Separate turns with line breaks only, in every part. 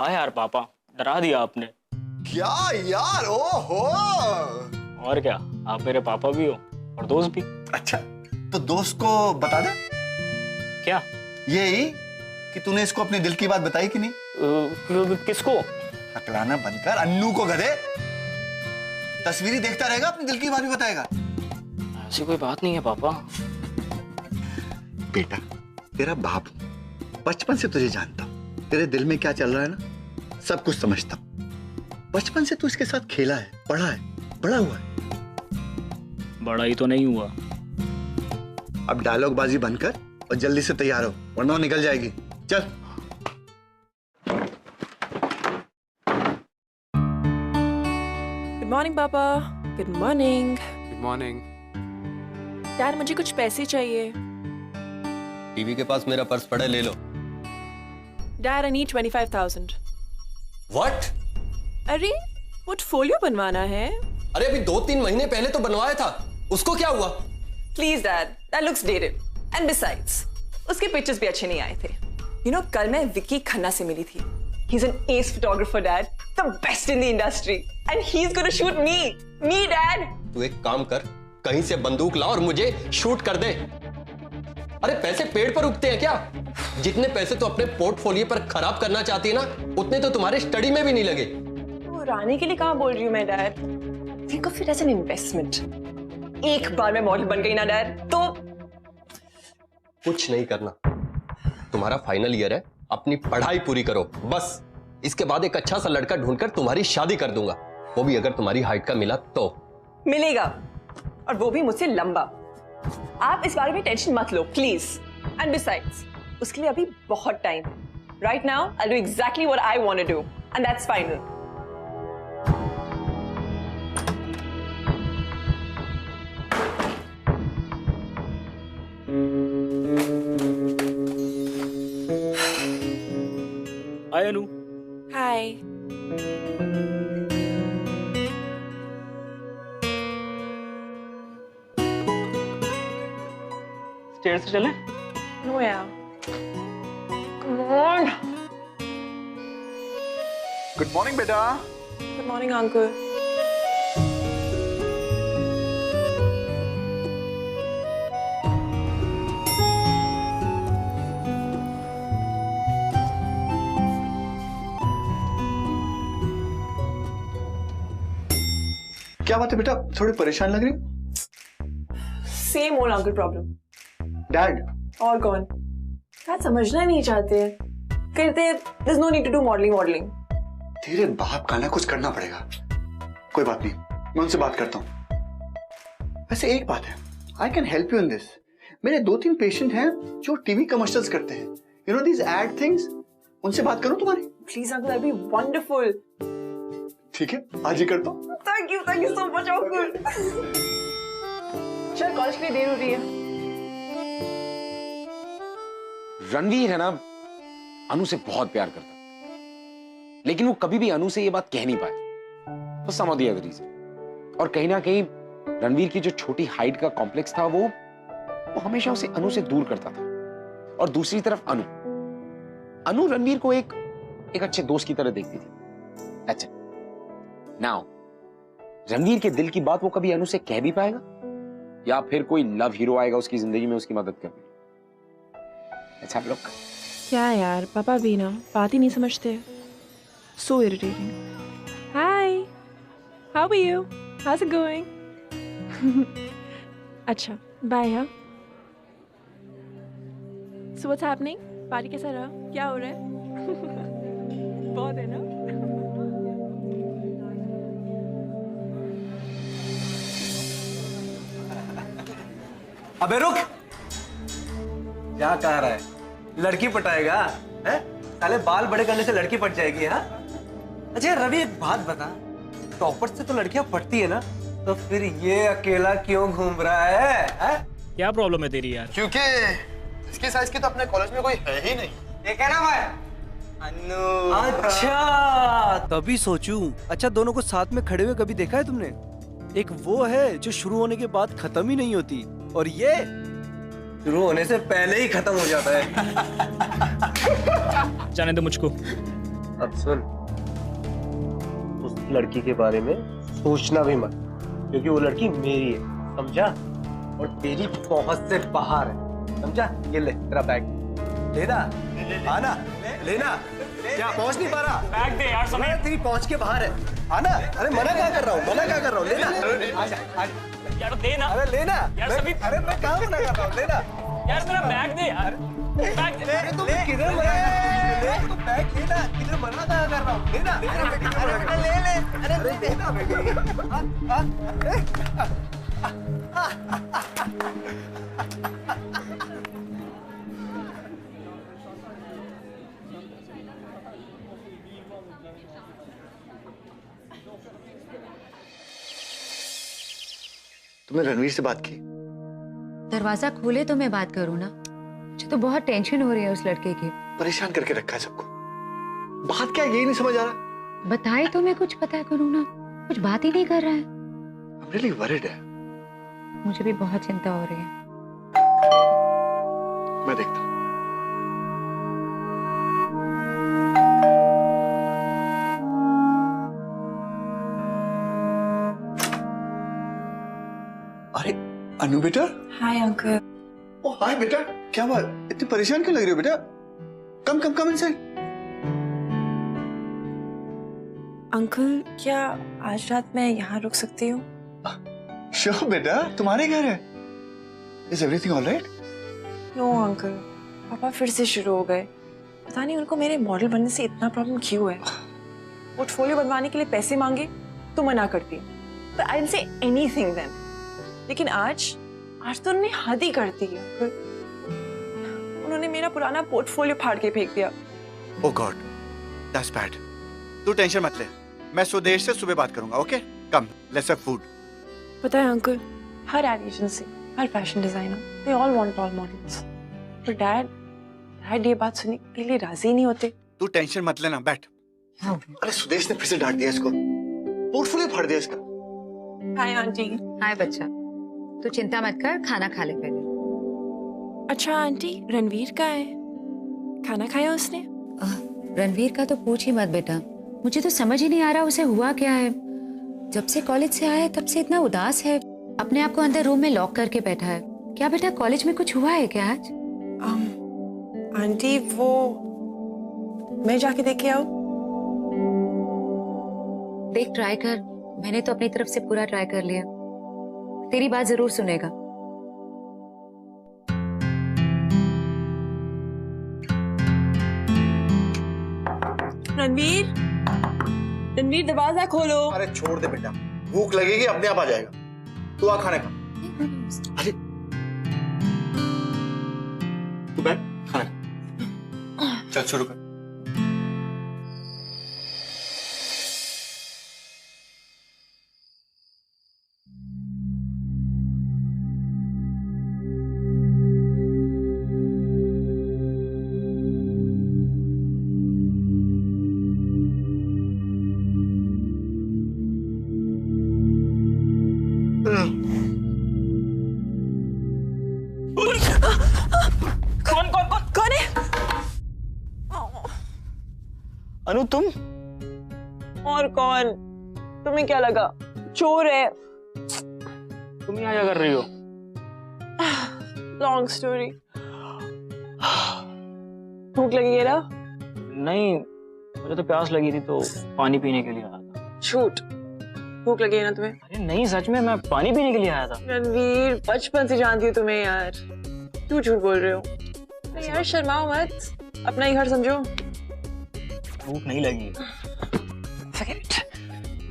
वाह यार पापा, डरा दिया आपने।
क्या यार, ओहो।
और क्या, आप मेरे पापा भी हो और दोस्त भी।
अच्छा, तो दोस्त को बता दे।
क्या?
यही कि तूने इसको अपने दिल की बात बताई कि नहीं?
किसको?
हकलाना बंद कर, अन्नू को गधे। तस्वीरें देखता रहेगा, अपने दिल की बात भी बताएगा।
ऐसी कोई बात नहीं है पापा।
बेटा, तेरा बाप हूं, बचपन से तुझे जानता हूं। तेरे दिल में क्या चल रहा है ना, सब कुछ समझता हूं। बचपन से तू इसके साथ खेला है, पढ़ा है, बड़ा हुआ है।
बड़ा ही तो नहीं हुआ।
अब डायलॉग बाजी बंद कर और जल्दी से तैयार हो, वरना वो निकल जाएगी। चल।
गुड मॉर्निंग पापा। Good morning.
Good morning.
Dad, मुझे कुछ पैसे चाहिए।
टीवी के पास मेरा पर्स पड़ा है, ले लो।
Dad, I need 25,000।
व्हाट?
अरे, पोर्टफोलियो बनवाना है।
अरे अभी 2-3 महीने पहले तो बनवाया था, उसको क्या हुआ?
Please dad, that looks dated and besides उसके पिक्चर्स भी अच्छे नहीं आए थे। यू नो, कल मैं विक्की खन्ना से मिली थी। He is an S photographer dad, the best in the industry, and he is gonna shoot me dad.
तू एक काम कर, कहीं से बंदूक ला और मुझे शूट कर दे। अरे पैसे पेड़ पर उगते हैं क्या? जितने पैसे तो अपने पोर्टफोलियो पर खराब करना चाहती है ना, उतने तो तुम्हारे स्टडी में भी नहीं लगे।
वो रानी के लिए कहाँ बोल रही हूँ मैं dad. Think of it as an investment. एक बार मैं मॉडल बन गई ना डैड, तो
कुछ नहीं करना। तुम्हारा फाइनल ईयर है, अपनी पढ़ाई पूरी करो बस। इसके बाद एक अच्छा सा लड़का ढूंढकर तुम्हारी शादी कर दूंगा, वो भी अगर तुम्हारी हाइट का मिला तो।
मिलेगा, और वो भी मुझसे लंबा। आप इस बारे में टेंशन मत लो प्लीज। एंड बिसाइड्स, उसके लिए अभी बहुत टाइम है। Right now I do exactly what I want to do, and that's final.
Hi Anu.
Hi.
Stair से चलें?
नो यार, कम ऑन।
गुड मॉर्निंग बेटा।
Good morning uncle.
क्या बात है बेटा, थोड़ी परेशान लग रही हो?
Same old uncle problem.
Dad?
और कौन? डैड समझना नहीं चाहते, कहते there is no need to do modelling.
तेरे बाप का ना कुछ करना पड़ेगा। कोई बात नहीं, मैं उनसे बात करता हूँ। वैसे एक बात है, I can help you in this. मेरे 2-3 पेशेंट हैं जो टीवी कमर्शियल्स करते हैं, you know these ad things. उनसे बात करूं तुम्हारी?
Please uncle, that be wonderful.
ठीक है, आज ही करता हूँ।
Thank you so much uncle. चल, कॉलेज के लिए देर हो रही है।
रणवीर है ना, अनु से बहुत प्यार करता, लेकिन वो कभी भी अनु से ये बात कह नहीं पाया, तो सम ऑफ द अदर रीजन। और कहीं ना कहीं रणवीर की जो छोटी हाइट का कॉम्प्लेक्स था, वो हमेशा उसे अनु से दूर करता था। और दूसरी तरफ अनु रणवीर को एक अच्छे दोस्त की तरह देखती थी। अच्छा, नाउ रणवीर के दिल की बात वो कभी अनु से कह भी पाएगा, या फिर कोई लव हीरो आएगा उसकी जिंदगी में उसकी मदद करने? अच्छा लोग,
क्या यार, पापा भी ना बात ही नहीं समझते। So irritating. Hi, how are you? How's it going? अच्छा, बाय। हाँ, सो व्हाट्स हैपनिंग? पार्टी कैसा रहा? क्या हो रहा है? बहुत है ना?
अबे रुक! क्या कह रहा है? लड़की पटाएगा? हैं? साले बाल बड़े करने से लड़की पट जाएगी? हाँ? अच्छा रवि, एक बात बता, टॉपर से तो लड़कियां पटती है ना, तो फिर ये अकेला क्यों घूम रहा है?
क्या प्रॉब्लम है तेरी यार?
क्योंकि इसके साइज की तो अपने कॉलेज में कोई है ही नहीं।
ठीक है ना भाई? अन्नू। अच्छा, तभी सोचूं। अच्छा, दोनों को साथ में खड़े हुए कभी देखा है तुमने? एक वो है जो शुरू होने के बाद खत्म ही नहीं होती, और ये शुरू होने से पहले ही खत्म हो जाता है।
जाने दो मुझको।
अब सुन, उस लड़की के बारे में सोचना भी मत, क्योंकि वो लड़की मेरी है, समझा? और तेरी पहुंच से बाहर है, समझा? ये ले तेरा बैग, लेना, आना, लेना। क्या पहुंच नहीं पा रहा?
बैग दे यार समीर।
तेरी पहुंच के बाहर है, आना। अरे मना क्या कर रहा हूँ, मना क्या कर रहा हूँ, लेना। आजा, आजा।
यार दे ना।
अरे लेना
यार समीर।
अरे मैं कहाँ मना कर रहा हूँ, लेना
यार मेरा बैग दे यार। बैग दे।
तुम किधर मना ले, तुम बैग लेना, किधर मना कहाँ कर रहा हूँ, लेना। अरे बेटा ले ले, अरे लेना
तुमने रणवीर से बात की?
दरवाजा खोले तो मैं बात करूं ना। मुझे तो बहुत टेंशन हो रही है उस लड़के की।
परेशान करके रखा है सबको। बात क्या है यही नहीं समझ आ रहा।
बताए तो मैं कुछ पता करूं ना, कुछ बात ही नहीं कर रहा है।
I'm really worried है।
मुझे भी बहुत चिंता हो रही है।
मैं देखता हूँ। अरे अनु बेटा।
Hi uncle.
ओ हाय बेटा, क्या बात, इतनी परेशान क्यों लग रही हो बेटा? कम कम कम इनसाइड।
अंकल क्या आज रात मैं यहाँ रुक सकती हूँ?
श्योर बेटा, तुम्हारे घर है। Is everything alright?
No uncle, पापा फिर से शुरू हो गए। पता नहीं उनको मेरे मॉडल बनने से इतना प्रॉब्लम क्यों है। पोर्टफोलियो बनवाने के लिए पैसे मांगे तो मना करती है, but I didn't say anything then. लेकिन आज तो उन्होंने हद ही कर दी अंकल। उन्होंने मेरा पुराना पोर्टफोलियो फाड़ के फेंक दिया।
Oh god, that's bad. तू टेंशन मत ले, मैं स्वदेश से सुबह बात करूंगा। Okay, come let's have food.
पता है अंकल, हर एड एजेंसी, हर fashion designer, they all want tall models, पर डैड ये बात सुनने के लिए राजी नहीं होते।
तू टेंशन मत लेना, बैठ। अरे सुदेश ने फिर से डांट दिया इसको, पोर्टफोलियो फाड़ दिया इसका।
Hi aunty.
हाय बच्चा, तू चिंता मत कर, खाना खा ले पहले।
अच्छा आंटी, रणवीर का है, खाना खाया उसने?
रणवीर का तो पूछ ही मत बेटा। मुझे तो समझ ही नहीं आ रहा उसे हुआ क्या है। जब से कॉलेज से आया है तब से इतना उदास है, अपने आप को अंदर रूम में लॉक करके बैठा है। क्या बेटा कॉलेज में कुछ हुआ है क्या आज?
आंटी वो मैं जाके देख के आऊं?
देख ट्राई कर, मैंने तो अपनी तरफ से पूरा ट्राई कर लिया। तेरी बात जरूर सुनेगा।
रणवीर, रणवीर दरवाजा खोलो।
अरे छोड़ दे बेटा, भूख लगेगी अपने आप आ जाएगा। तू आ खाने खा। अरे तू बैठ, खाना खा। चल शुरू कर।
कौन है?
अनु तुम?
और कौन? तुम्हें क्या लगा चोर है?
तुम यहाँ क्या कर रही हो?
Long story. भूख लगी है ना?
नहीं, मुझे तो प्यास लगी थी तो पानी पीने के लिए आया था।
झूठ, भूख लगी है ना तुम्हें?
अरे नहीं, सच में मैं पानी पीने के लिए आया था।
रणवीर बचपन से जानती हूँ तुम्हें यार, क्यों झूठ बोल रहे हो? अरे यार शर्माओ मत, अपना ही घर समझो।
भूख नहीं लगी।
Forget it.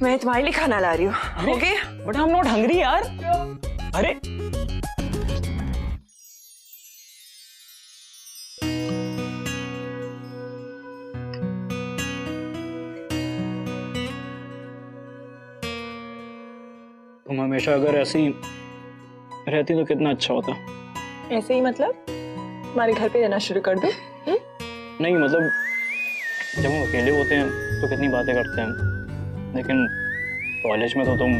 मैं तुम्हारे लिए खाना ला रही हूँ। Okay?
But I am not hungry यार। अरे तुम हमेशा अगर ऐसी रहती तो कितना अच्छा होता।
ऐसे ही मतलब हमारे घर पे रहना शुरू कर दो?
नहीं मतलब जब हम अकेले होते हैं तो कितनी बातें करते हैं, लेकिन कॉलेज में तो तुम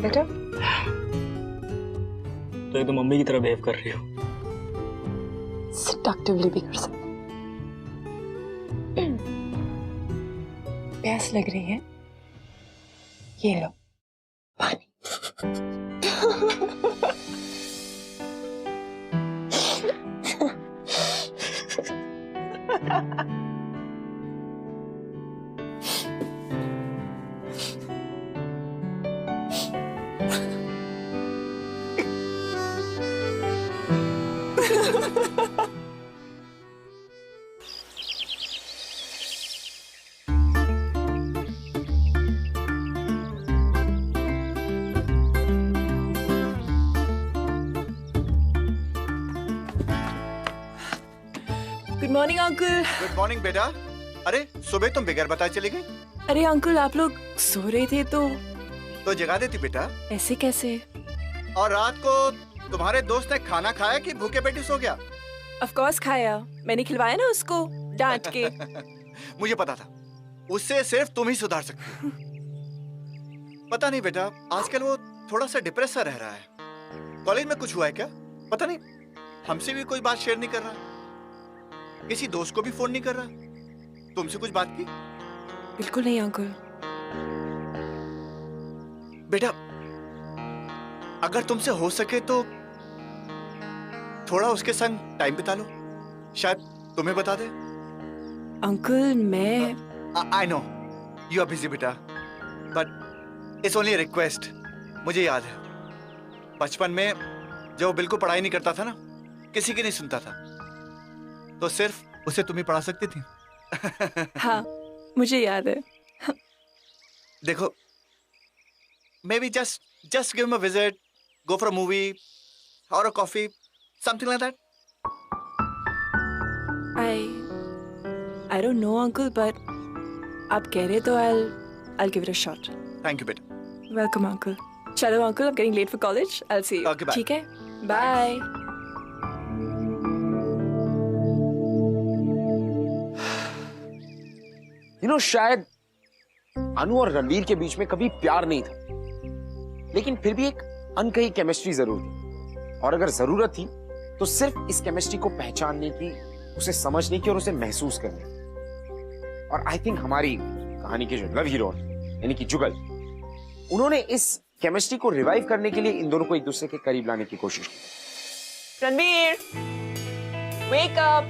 बेटा
तो एकदम मम्मी की तरह बिहेव कर रही हो।
सेडक्टिवली भी कर सकते। प्यास लग रही है, ये लो पानी। Good morning uncle.
Good morning बेटा। अरे सुबह तुम बगैर बताए चली गई?
अरे अंकल आप लोग सो रहे थे
तो जगा देती बेटा।
ऐसे कैसे?
और रात को तुम्हारे दोस्त ने खाना खाया कि भूखे पेटी सो गया?
ऑफ कोर्स खाया, मैंने खिलवाया ना उसको डांट के।
मुझे पता था, उससे सिर्फ तुम ही सुधार सकती हो। पता नहीं बेटा, आजकल वो थोड़ा सा डिप्रेस सा रह रहा है। कॉलेज में कुछ हुआ है क्या? पता नहीं, हमसे भी कोई बात शेयर नहीं कर रहा, किसी दोस्त को भी फोन नहीं कर रहा। तुमसे कुछ बात की?
बिल्कुल नहीं अंकल।
बेटा अगर तुमसे हो सके तो थोड़ा उसके संग टाइम बिता लो, शायद तुम्हें बता दे।
अंकल मैं
I know you are busy बेटा, बट इट्स ओनली रिक्वेस्ट। मुझे याद है बचपन में जब वो बिल्कुल पढ़ाई नहीं करता था ना, किसी की नहीं सुनता था, तो सिर्फ उसे तुम ही पढ़ा सकती थी।
हाँ मुझे याद है।
देखो maybe just give him a visit, go for a movie or a coffee, something like that.
I don't know uncle, but आप कह रहे तो I'll give it a shot.
Thank you बेटा.
Welcome uncle. चलो uncle, I'm getting late for college. I'll see you.
Okay, bye.
ठीक है? Bye.
शायद अनु और रणवीर के बीच में कभी प्यार नहीं था, लेकिन फिर भी एक अनकही केमिस्ट्री जरूर थी। और अगर जरूरत थी तो सिर्फ इस केमिस्ट्री को पहचानने की, उसे समझने की और उसे महसूस करने की। और आई थिंक हमारी कहानी के जो लव हीरो यानी कि जुगल, उन्होंने इस केमिस्ट्री को रिवाइव करने के लिए इन दोनों को एक दूसरे के करीब लाने की कोशिश की।
Ranveer, wake up.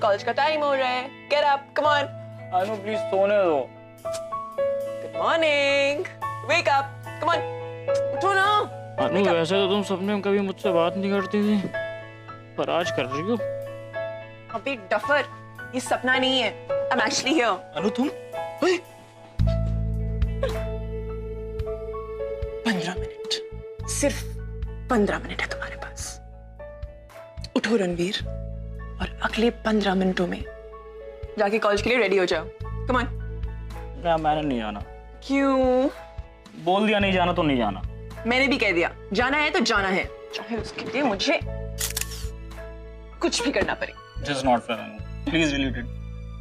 कॉलेज का टाइम हो रहा है. Get up, come on.
Anu please सोने दो।
Good morning. Wake up, come on. उठो ना.
अनु वैसे तो तुम सपने में कभी मुझसे बात नहीं करती थी, पर आज कर रही हो।
अबे डफर, ये सपना नहीं है. I'm actually here.
अनु तुम?
15 मिनट, सिर्फ 15 मिनट है तुम्हारे पास. उठो रणवीर, और अगले 15 मिनटों में जाके कॉलेज के लिए रेडी हो जाओ. Come on.
क्या मैंने नहीं जाना?
क्यों?
बोल दिया नहीं जाना तो नहीं जाना.
मैंने भी कह दिया जाना है तो जाना है, चाहे उसके लिए मुझे कुछ भी करना पड़े.
This is not fair, Anu. Please delete it.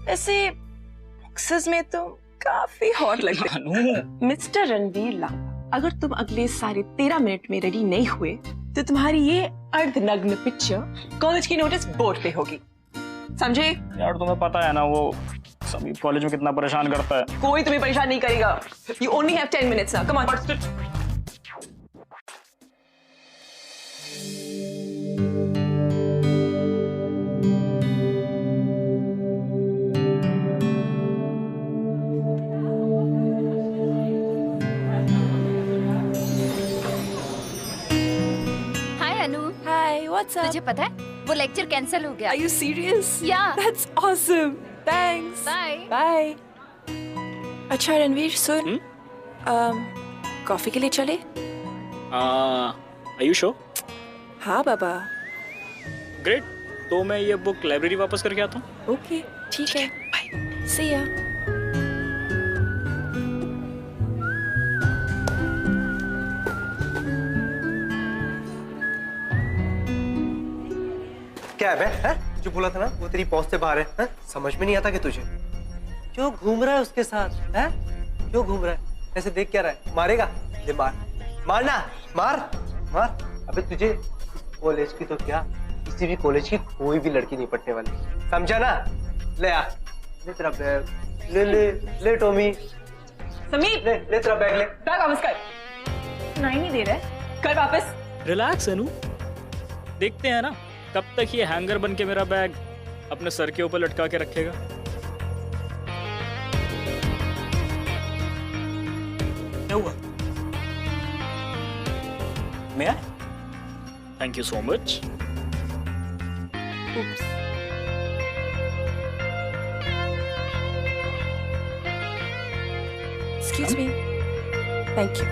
ऐसे बॉक्सेस में तो काफी हॉट लगते हैं.
अनु.
मिस्टर रणवीर लांबा, अगर तुम अगले साढ़े 13 मिनट में रेडी नहीं हुए तो तुम्हारी ये अर्धनग्न पिक्चर कॉलेज की नोटिस बोर्ड पे होगी. समझे?
यार तुम्हें पता है ना वो सभी कॉलेज में कितना परेशान करता है.
कोई तुम्हें परेशान नहीं करेगा. You only have 10 minutes now. Come on. Hi, what's up?
तुझे पता है वो लेक्चर कैंसिल हो गया.
Are you serious?
Yeah.
That's awesome. Thanks.
Bye.
Bye. अच्छा रणवीर सुन, कॉफी के लिए चले?
Are you sure?
हाँ बाबा.
Great. तो मैं ये बुक लाइब्रेरी वापस करके आता हूँ.
ओके ठीक है. See ya.
क्या है बे? हैं? जो बोला था ना वो तेरी पहुंच से बाहर है. हैं? समझ में नहीं आता कि तुझे क्यों घूम रहा है उसके साथ? हैं? क्यों घूम रहा है? ऐसे देख क्या रहा है? मारेगा? ले मार. मारना, मार मार। अबे तुझे कॉलेज की तो क्या, किसी भी कॉलेज की कोई भी लड़की नहीं पटने वाली, समझा ना? ले आ, ले तेरा बैग, ले ले ले टॉमी,
समीर
ले ले तेरा बैग, ले।
बैग वापस कर।
सुनाई नहीं दे रहा है।
कर वापस।
रिलैक्स अनु, देखते हैं ना कब तक ये हैंगर बन के मेरा बैग अपने सर के ऊपर लटका के रखेगा। क्या हुआ? मैं? Thank you so much.
Excuse me. Thank you.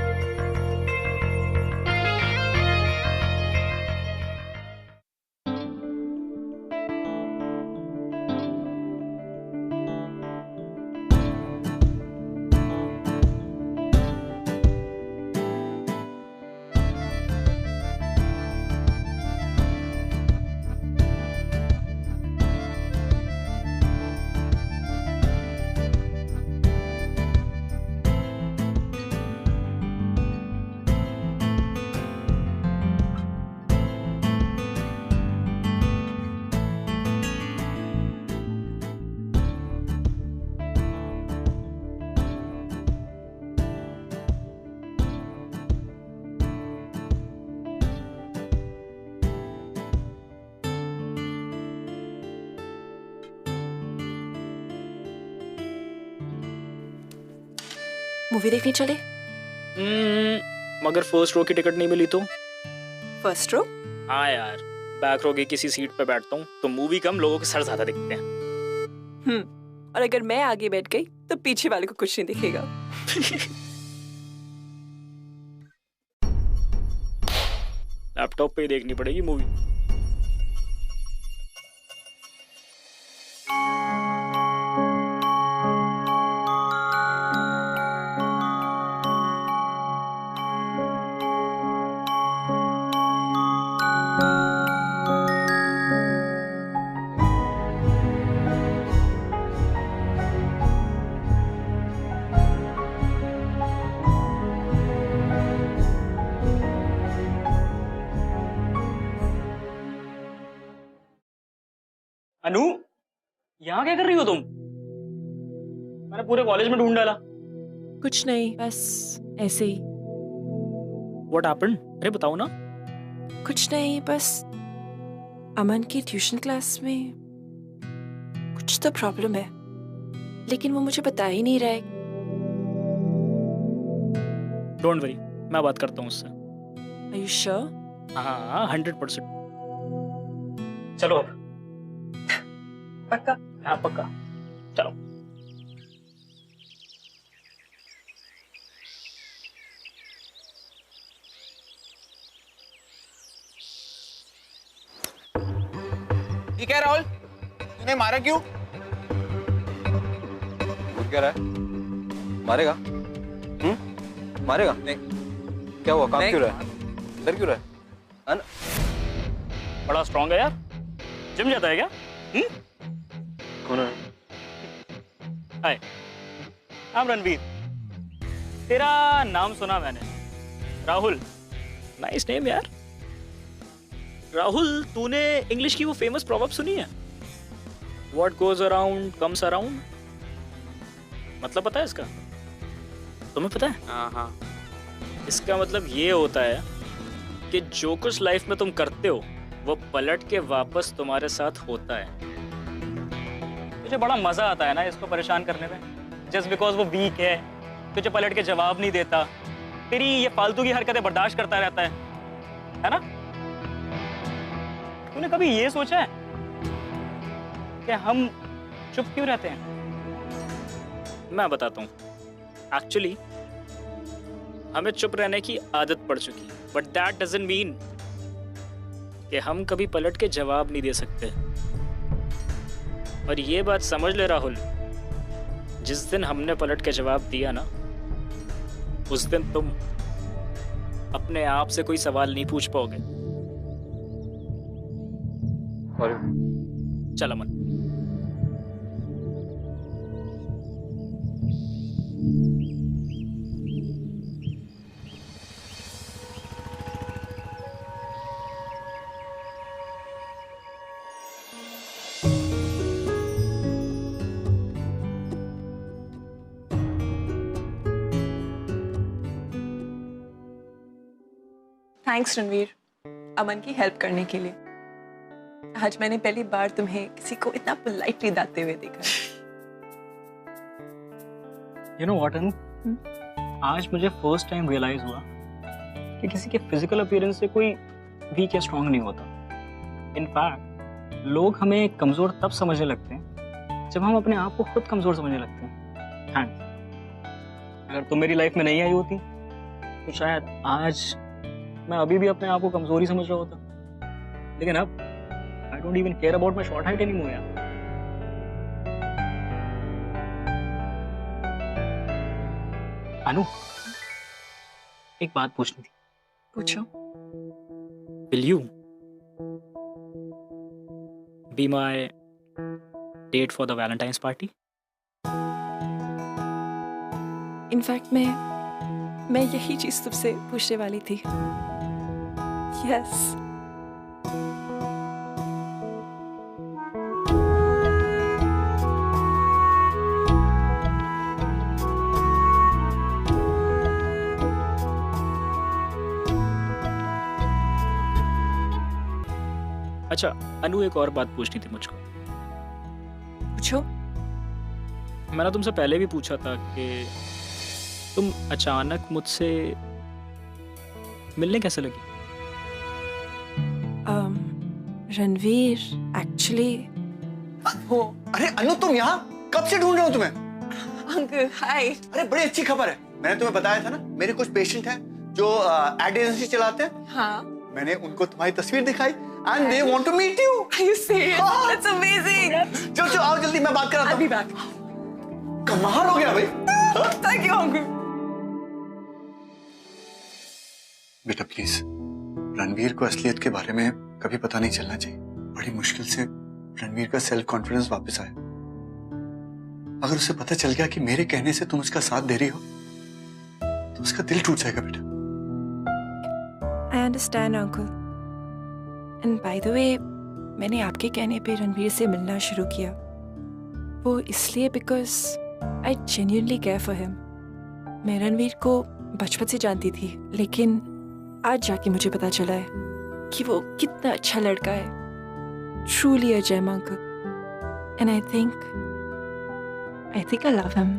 Movie देखने चले?
मगर फर्स्ट रो की टिकट नहीं मिली तो?
First row?
हाँ यार, बैक रो की किसी सीट पे बैठता हूँ तो मूवी कम, लोगों के सर ज्यादा दिखते हैं।
और अगर मैं आगे बैठ गई तो पीछे वाले को कुछ नहीं दिखेगा।
लैपटॉप पे ही देखनी पड़ेगी मूवी। अनु, यहाँ क्या कर रही हो तुम? मैंने पूरे कॉलेज में ढूंढ डाला।
कुछ नहीं, बस ऐसे ही।
What happened? अरे बताओ ना।
कुछ नहीं, बस अमन की ट्यूशन क्लास में कुछ तो प्रॉब्लम है, लेकिन वो मुझे बता ही नहीं रहा है।
डोंट वरी, मैं बात करता हूँ उससे।
Are you sure?
हाँ 100%। चलो अब।
पक्का?
हाँ पक्का, चलो।
ठीक है राहुल, तूने मारा क्यों?
बोल क्या रहा है? मारेगा? मारेगा? नहीं। क्या हुआ? काम क्यों रहा है? डर क्यों रहा है?
बड़ा स्ट्रॉन्ग है यार। जिम जाता है क्या?
कौन है?
हाय, I'm रणवीर। तेरा नाम सुना मैंने, राहुल। नाइस नेम यार। राहुल, तूने इंग्लिश की वो फेमस प्रोवर्ब सुनी है? What goes around comes around। मतलब पता है इसका? तुम्हें पता है?
हाँ।
इसका मतलब ये होता है कि जो कुछ लाइफ में तुम करते हो वो पलट के वापस तुम्हारे साथ होता है। तुझे बड़ा मजा आता है ना इसको परेशान करने में, जस्ट बिकॉज वो वीक है, तुझे पलट के जवाब नहीं देता, तेरी ये फालतू की हरकतें बर्दाश्त करता रहता है ना? तूने कभी ये सोचा है कि हम चुप क्यों रहते हैं? मैं बताता हूँ। एक्चुअली हमें चुप रहने की आदत पड़ चुकी है, बट दैट डजंट मीन कि हम कभी पलट के जवाब नहीं दे सकते। और ये बात समझ ले राहुल, जिस दिन हमने पलट के जवाब दिया ना, उस दिन तुम अपने आप से कोई सवाल नहीं पूछ पाओगे। चल अमन।
थैंक्स रणवीर, अमन की हेल्प करने के लिए। आज मैंने पहली बार तुम्हें किसी को इतना पोलाइटली दाते हुए देखा।
यू नो व्हाट अनु, आज मुझे फर्स्ट टाइम रियलाइज हुआ कि किसी के फिजिकल अपीयरेंस से कोई वीक या स्ट्रांग नहीं होता। इनफैक्ट लोग हमें कमजोर तब समझने लगते हैं जब हम अपने आप को खुद कमजोर समझने लगते हैं। थैंक्स। अगर तुम मेरी लाइफ में नहीं आई होती तो शायद आज मैं अभी भी अपने आप को कमजोरी समझ रहा होता। लेकिन अब I don't even care about my short height anymore यार। अनु, एक बात पूछनी थी।
पूछो।
Will you be my date for the Valentine's party?
In fact मैं यही चीज तुमसे पूछने वाली थी। यस।
अच्छा अनु, एक और बात पूछनी थी मुझको।
पूछो।
मैंने तुमसे पहले भी पूछा था कि तुम अचानक मुझसे मिलने कैसे लगी?
रणवीर एक्चुअली वो।
अरे अनु, तुम यहाँ कब से ढूंढ रहे हो तुम्हें?
Uncle hi.
अरे बड़ी अच्छी खबर है, मैंने तुम्हें बताया था ना मेरे कुछ पेशेंट हैं जो एड एजेंसी चलाते हैं।
हाँ।
मैंने उनको तुम्हारी तस्वीर दिखाई and they want to meet you.
Are you serious? That's amazing.
चलो चलो आओ जल्दी, मैं बात कराता हूँ।
I'll be back.
कमाल हो गया भाई।
Thank you uncle.
बेटा प्लीज, रणवीर को असलियत के बारे में कभी पता नहीं चलना चाहिए। बड़ी मुश्किल से रणवीर का सेल्फ कॉन्फिडेंस वापस आया। अगर उसे पता चल गया कि मेरे कहने से तुम उसका साथ दे रही हो तो उसका दिल टूट जाएगा बेटा।
I understand uncle. And by the way, मैंने आपके कहने पे रणवीर से मिलना शुरू किया। वो इसलिए because I genuinely care for him. मैं रणवीर को बचपन से जानती थी, लेकिन आज जाके मुझे पता चला है कि वो कितना अच्छा लड़का है। Truly a gem, uncle. And I think I love him.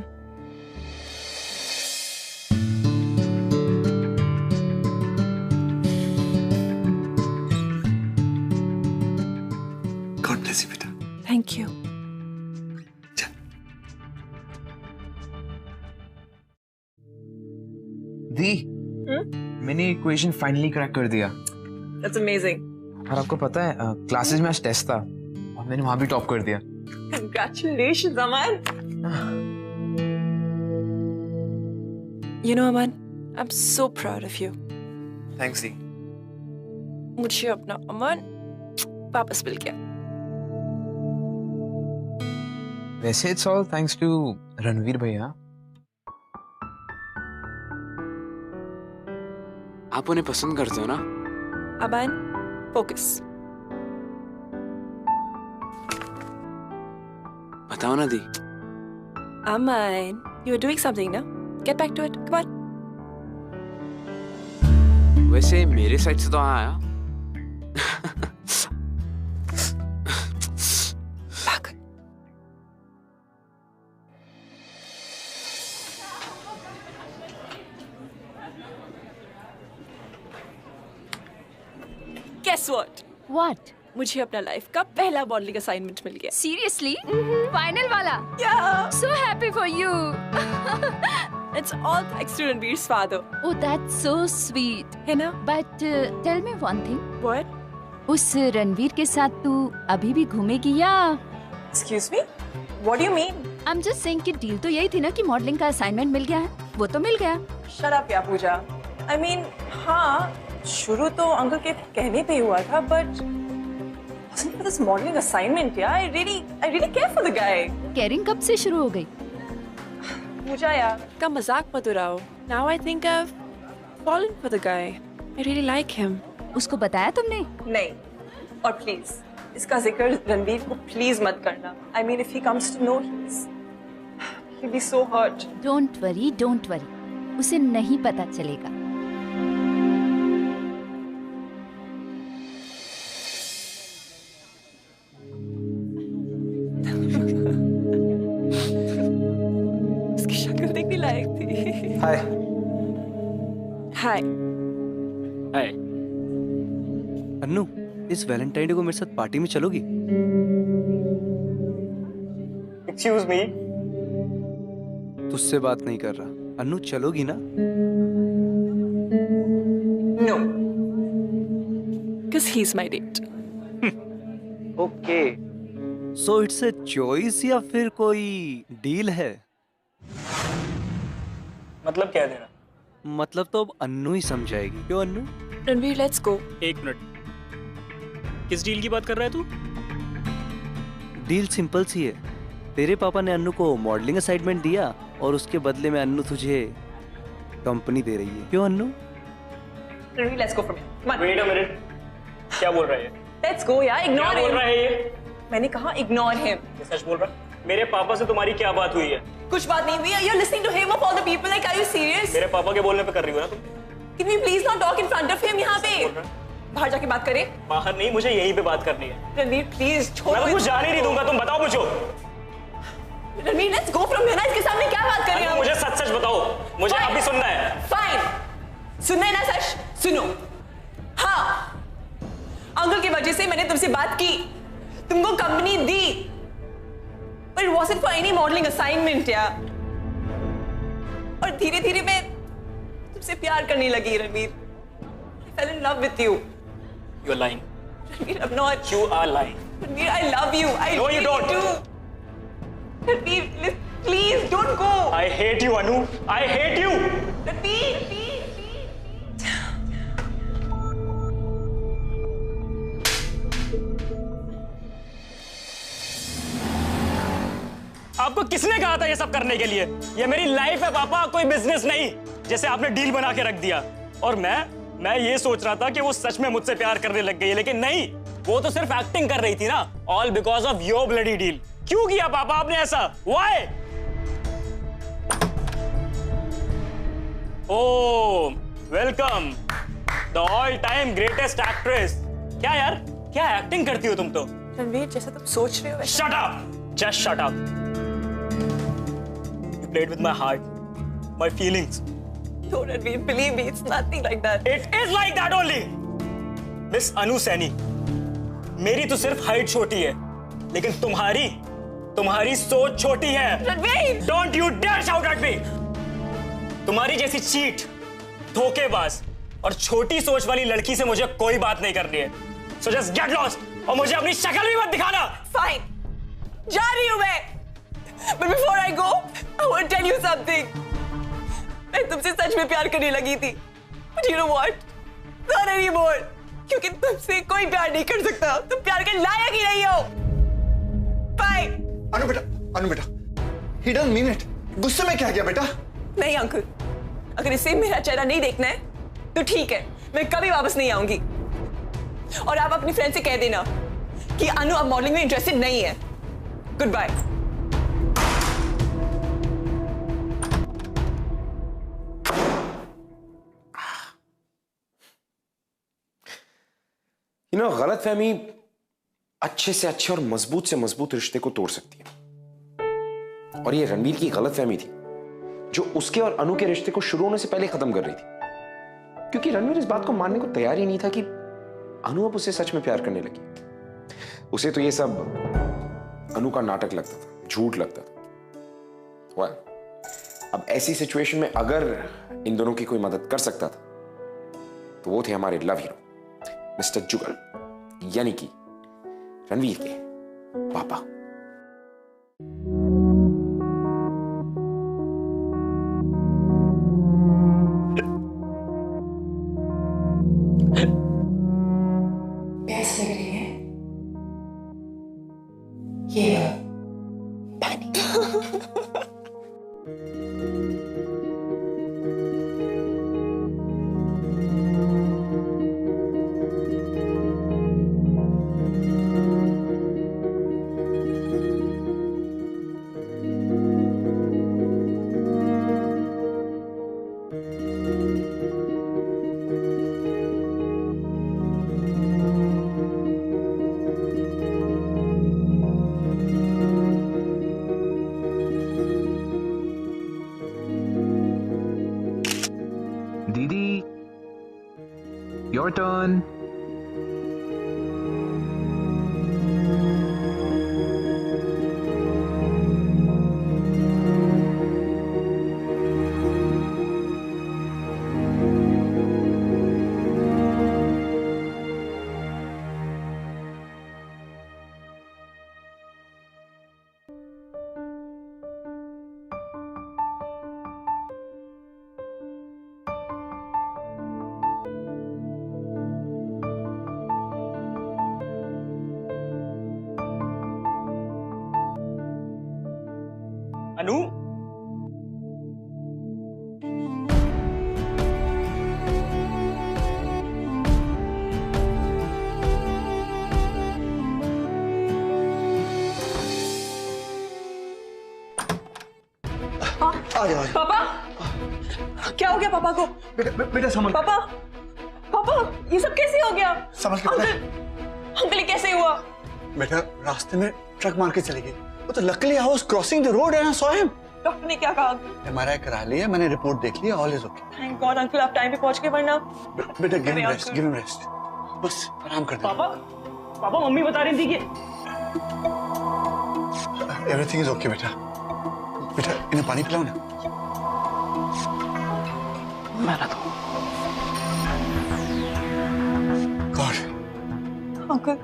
God bless you बेटा।
Thank you.
दी, मैंने इक्वेशन फाइनली क्रैक कर दिया।
That's amazing.
और आपको पता है क्लासेस में आज टेस्ट था और मैंने वहां भी टॉप कर दिया।
Congratulations, Aman. You know, Aman, I'm so proud of you.
Thanks दी।
मुझे अपना अमन वापस मिल गया।
वैसे it's all thanks to Ranveer भैया। आप उन्हें पसंद करते हो ना?
Aman, focus.
बताओ ना दी।
Aman, you were doing something, no? Get back to it. Come on.
वैसे मेरे साइड से तो हाँ आया।
Back. Guess what?
What?
मुझे अपना लाइफ का पहला मॉडलिंग असाइनमेंट मिल गया।
Seriously? Final वाला?
Yeah.
So happy for you.
It's all thanks to Ranveer's father.
Oh, that's so sweet.
है ना?
But tell me one thing.
What?
उस रणवीर के साथ तू अभी भी घूमेगी या?
Excuse me? What do you mean?
I'm just saying कि डील तो यही थी ना कि मॉडलिंग का असाइनमेंट मिल गया है। वो तो मिल गया।
Shut up, या पूजा। I mean, हाँ, शुरू तो अंकल के कहने पे ही हुआ था, but wasn't for this modeling assignment, yeah. I really care for the guy.
Caring कब से शुरू हो गई?
पूजा यार, का मजाक मत उड़ाओ। Now I think I've fallen for the guy. I really like him.
उसको बताया तुमने?
नहीं, और प्लीज इसका जिक्र रणवीर को प्लीज मत करना। I mean, if he comes to know, he'll be so hurt.
Don't worry, उसे नहीं पता चलेगा।
हाय।
हाय।
अन्नू, इस वैलेंटाइन डे को मेरे साथ पार्टी में चलोगी?
Excuse me.
तुझसे बात नहीं कर रहा। अन्नू, चलोगी ना?
No. Because he's my date.
Okay. So it's a choice या फिर कोई डील है?
मतलब क्या है तेरा?
मतलब तो अब अन्नू ही समझाएगी। क्यों अन्नू?
Ranveer, let's go.
एक मिनट, किस डील की बात कर रहा है तू?
डील सिंपल सी है। तेरे पापा ने अन्नू को मॉडलिंग असाइनमेंट दिया और उसके बदले में अन्नू तुझे कंपनी दे रही है। क्यों Annu?
Ranveer, let's go from here. Come on.
Wait a minute, क्या बोल रहा है ये?
Let's go यार,
क्या
ignore
बोल
him.
रहा है ये?
मैंने कहा ignore him.
ये सच बोल रहा है? मेरे पापा से तुम्हारी क्या बात हुई है?
कुछ बात नहीं हुई। You're listening to him of all the people. Like, are you serious?
मेरे पापा के बोलने पे कर रही हो ना तुम?
Can we please not talk in front of him यहाँ पे? बाहर जाके बात करें?
बाहर नहीं, मुझे यहीं पे बात करनी है।
रणवीर, प्लीज छोड़।
मैं तो कुछ जाने नहीं दूंगा, तुम बताओ मुझे।
Ranveer, let's go from here ना। इसके सामने क्या बात कर रहे हो?
मुझे सच सच बताओ, मुझे
Fine.
अभी सुनना है।
Fine. सुनना है ना सच? सुनो। हाँ, अंकल की वजह से मैंने तुमसे बात की, तुमको company the, but it wasn't for any modeling assignment यार। और धीरे धीरे मैं तुमसे प्यार करने लगी Ranveer. I fell in love with you.
You're lying.
Ranveer, I'm not.
You are lying.
Ranveer, I love you. I
No, you
really
don't.
do. Ranveer, please don't go.
I hate you, Anu. I hate you.
Ranveer, please.
आपको किसने कहा था ये सब करने के लिए? ये मेरी लाइफ है पापा, कोई बिजनेस नहीं जैसे आपने डील बना के रख दिया। और मैं ये सोच रहा था कि वो सच में मुझसे प्यार करने लग गई है, लेकिन नहीं, वो तो सिर्फ एक्टिंग कर रही थी ना। All because of your bloody deal. क्यों किया पापा आपने ऐसा? Why? Oh, welcome the all time greatest actress. क्या यार, क्या एक्टिंग करती हो तुम तो?
रणवीर, जैसा तुम सोच रहे हो वैसा।
Shut up! Just shut up. You played with my heart, my feelings.
No, Ranveer, believe me, it's nothing like that.
It is like that only. Miss Anu Saini, मेरी तो सिर्फ हाइट छोटी है, लेकिन तुम्हारी सोच छोटी है।
Ranveer!
Don't you dare shout at me. तुम्हारी जैसी चीट, धोखेबाज और छोटी सोच वाली लड़की से मुझे कोई बात नहीं करनी है। So just get lost और मुझे अपनी शक्ल भी मत दिखाना।
Fine. जा रही हूँ मैं। But before I go, I want to tell you something. मैं तुमसे सच में प्यार करने लगी थी। But you know what? Not anymore. क्योंकि तुमसे कोई प्यार नहीं कर सकता। तुम प्यार के लायक ही नहीं हो। Bye.
अनु बेटा, he doesn't mean it. गुस्से में क्या किया बेटा?
नहीं अंकल, अगर इसे मेरा चेहरा नहीं देखना है, तो ठीक है, मैं कभी वापस नहीं आऊंगी। और आप अपनी फ्रेंड से कह देना कि अनु अब मॉडलिंग में इंटरेस्टेड नहीं है। Good bye.
गलतफहमी अच्छे से अच्छे और मजबूत से मजबूत रिश्ते को तोड़ सकती है। और ये रणवीर की गलतफहमी थी जो उसके और अनु के रिश्ते को शुरू होने से पहले खत्म कर रही थी, क्योंकि रणवीर इस बात को मानने को तैयार ही नहीं था कि अनु अब उसे सच में प्यार करने लगी। उसे तो ये सब अनु का नाटक लगता था, झूठ लगता था। अब ऐसी सिचुएशन में अगर इन दोनों की कोई मदद कर सकता था तो वो थे हमारे लव हीरो मिस्टर जुगल, यानी कि रणवीर के पापा।
प्यास लग रही है? ये पानी।
Your turn.
अनु,
आ जाओ।
पापा, क्या हो गया पापा को?
बेटा समझ।
पापा, पापा, ये सब कैसे हो गया?
समझ के
अंकल ये कैसे हुआ?
बेटा रास्ते में ट्रक मार के चली गई। वो तो luckily I was crossing the road and I saw him.
Doctor ने क्या कहा?
एमआरआई करा लिया, मैंने रिपोर्ट देख लिया, all is okay.
Thank God uncle, आप टाइम पे पहुंच गए, वरना
बेटा गिव हिम रेस्ट, बस आराम कर दे।
पापा, पापा मम्मी बता रही थी कि
एवरीथिंग इज ओके बेटा। बेटा इन्हें पानी पिलाओ ना।
मैं लाता हूं।
गॉड
अंकल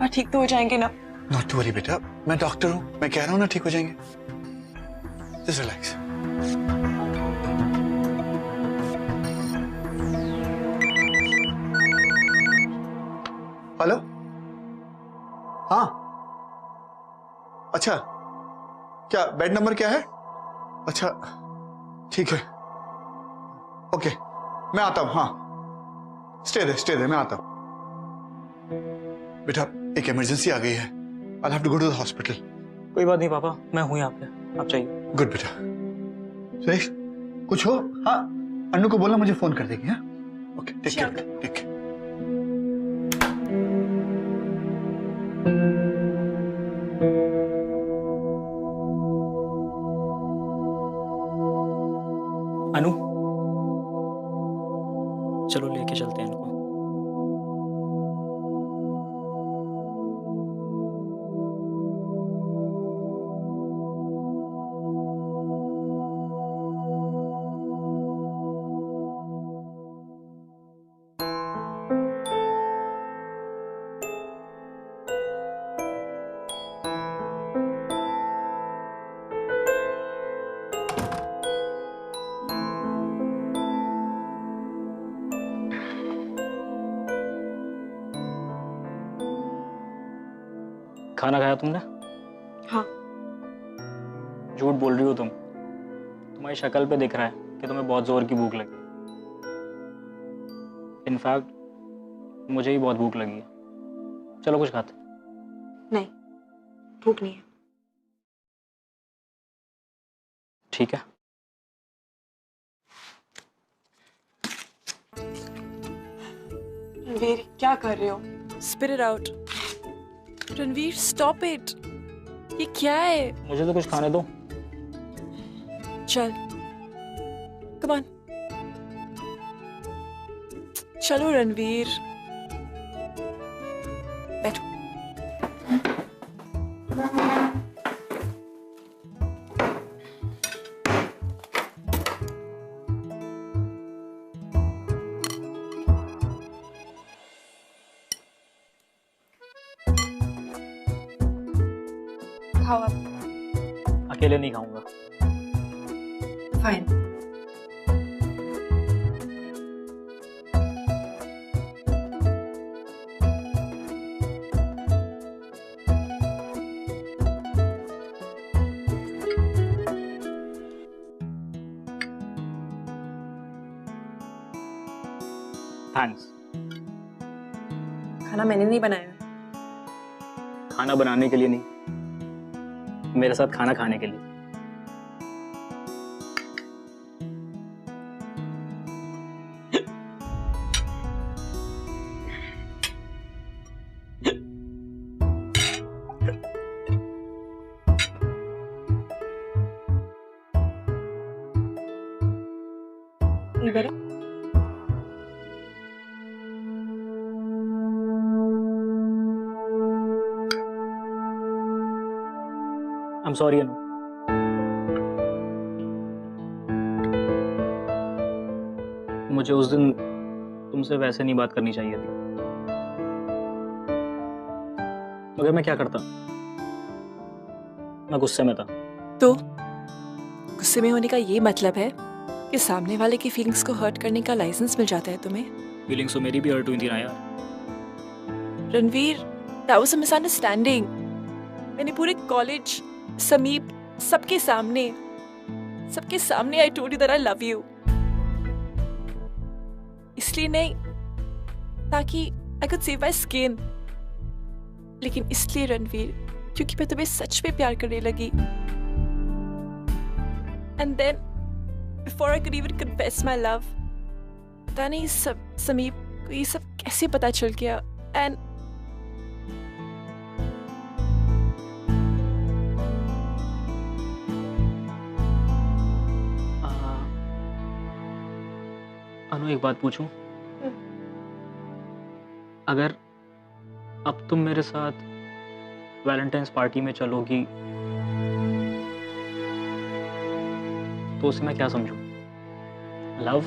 ठीक तो हो जाएंगे ना?
नॉट टू वरी बेटा, मैं डॉक्टर हूँ, मैं कह रहा हूँ ना ठीक हो जाएंगे। Just relax. हेलो, हाँ अच्छा, क्या बेड नंबर क्या है? अच्छा ठीक है, ओके मैं आता हूँ। हाँ स्टे दे मैं आता हूँ। बेटा एक इमरजेंसी आ गई है, I'll have to go to the hospital.
कोई बात नहीं पापा, मैं हूं यहाँ पे, आप चाहिए।
गुड बेटा। सुरेश कुछ हो? हाँ अन्नू को बोलना मुझे फोन कर देगी। हाँ okay, take care, take care.
Anu, चलो लेके चलते हैं इनको। खाना खाया तुमने?
हाँ।
झूठ बोल रही हो तुम, तुम्हारी शक्ल पे दिख रहा है कि तुम्हें बहुत जोर की भूख लगी। इनफैक्ट मुझे ही बहुत भूख लगी है। चलो कुछ खाते।
नहीं, भूख नहीं है।
ठीक है।
रणवीर क्या कर रहे हो? Spit it out. Ranveer stop it. ये क्या है?
मुझे तो कुछ खाने दो।
चल कम ऑन, चलो रणवीर बैठो। खाओ आप।
अकेले नहीं खाऊंगा।
फाइन।
थैंक्स।
खाना मैंने नहीं बनाया।
खाना बनाने के लिए नहीं, मेरे साथ खाना खाने के लिए। I'm sorry, अनु। मुझे उस दिन तुमसे वैसे नहीं बात करनी चाहिए थी, मगर मैं क्या करता, मैं गुस्से में था।
तो गुस्से में होने का ये मतलब है कि सामने वाले की फीलिंग्स को हर्ट करने का लाइसेंस मिल जाता है तुम्हें?
फीलिंग्स तो मेरी भी हर्ट हुई थी ना यार।
Ranveer, that was a misunderstanding। मैंने पूरे कॉलेज, समीप, सबके सामने I told you that I love you। इसलिए नहीं ताकि I could save my skin, लेकिन इसलिए रणवीर क्योंकि मैं तुम्हें सच में प्यार करने लगी। And then before I could even confess my love, पता नहीं समीप को ये सब कैसे पता चल गया। And
अनु, एक बात पूछूं? अगर अब तुम मेरे साथ वैलेंटाइंस पार्टी में चलोगी तो उसे मैं क्या समझूं? लव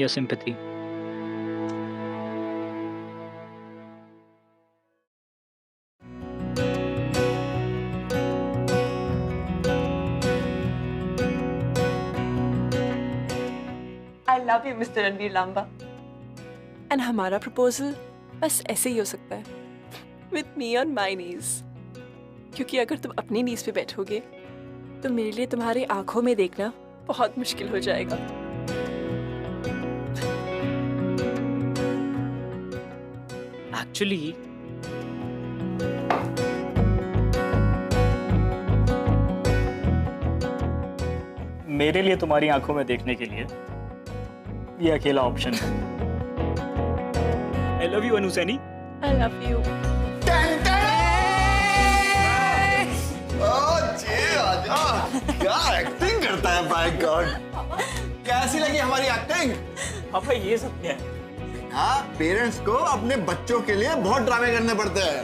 या sympathy?
I love you, Mr. Ranveer Lamba. And हमारा प्रपोजल बस ऐसे ही हो सकता है, with me on my knees। क्योंकि अगर तुम अपनी नीज पे बैठोगे तो मेरे लिए तुम्हारी आंखों में देखना बहुत मुश्किल हो जाएगा।
एक्चुअली मेरे लिए तुम्हारी आंखों में देखने के लिए ये अकेला ऑप्शन है। I love you, Anu Saini.
I love you।
क्या एक्टिंग करता है, बाय गॉड। कैसी लगी हमारी एक्टिंग?
पापा ये सब क्या है?
हाँ, पेरेंट्स को अपने बच्चों के लिए बहुत ड्रामे करने पड़ते हैं।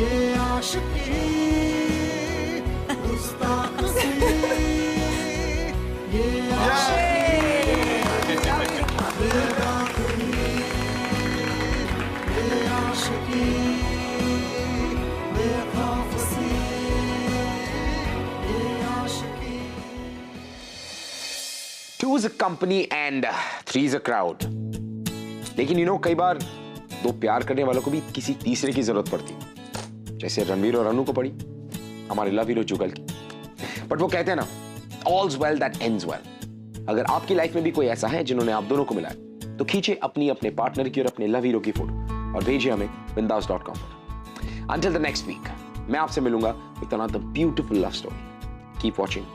ये आशिकी
Two is a company and three is a crowd। लेकिन कई बार दो प्यार करने वालों को भी किसी तीसरे की जरूरत पड़ती, जैसे रणवीर और अनु को पड़ी हमारे लव हीरो जुगल की। बट वो कहते हैं ना, all's well that ends well। अगर आपकी लाइफ में भी कोई ऐसा है जिन्होंने आप दोनों को मिलाया, तो खींचे अपने पार्टनर की और अपने लव हीरो की फोटो और भेजिए हमें bindaus.com पर। Until the next week, मैं आपसे मिलूंगा with another beautiful love story। Keep watching